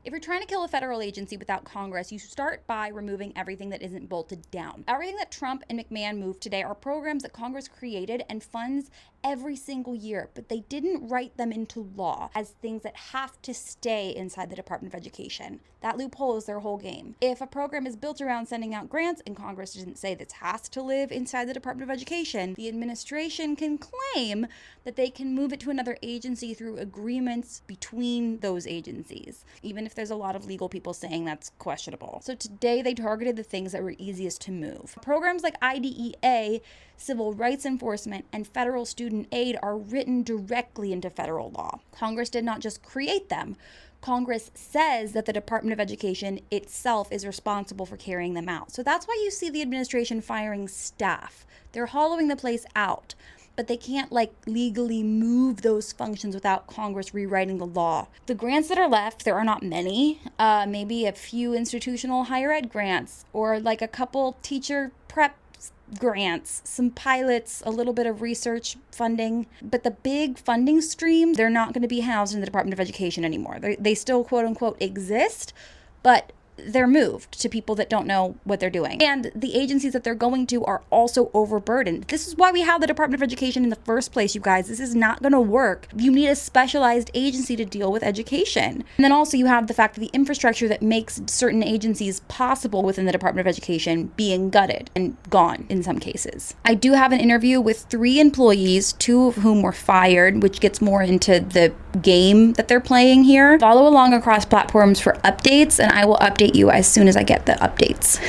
If you're trying to kill a federal agency without Congress, you start by removing everything that isn't bolted down. Everything that Trump and McMahon moved today are programs that Congress created and funds every single year, but they didn't write them into law as things that have to stay inside the Department of Education. That loophole is their whole game. If a program is built around sending out grants and Congress didn't say this has to live inside the Department of Education, the administration can claim that they can move it to another agency through agreements between those agencies, even if there's a lot of legal people saying that's questionable. So today they targeted the things that were easiest to move. Programs like IDEA, civil rights enforcement, and federal student aid are written directly into federal law. Congress did not just create them. Congress says that the Department of Education itself is responsible for carrying them out. So that's why you see the administration firing staff. They're hollowing the place out, but they can't legally move those functions without Congress rewriting the law. The grants that are left, there are not many, maybe a few institutional higher ed grants or a couple teacher prep grants, some pilots, a little bit of research funding. But the big funding stream, they're not going to be housed in the Department of Education anymore. They still, quote unquote, exist, but they're moved to people that don't know what they're doing. And the agencies that they're going to are also overburdened. This is why we have the Department of Education in the first place, you guys. This is not going to work. You need a specialized agency to deal with education. And then also you have the fact that the infrastructure that makes certain agencies possible within the Department of Education being gutted and gone in some cases. I do have an interview with 3 employees, 2 of whom were fired, which gets more into the game that they're playing here. Follow along across platforms for updates, and I will update you as soon as I get the updates.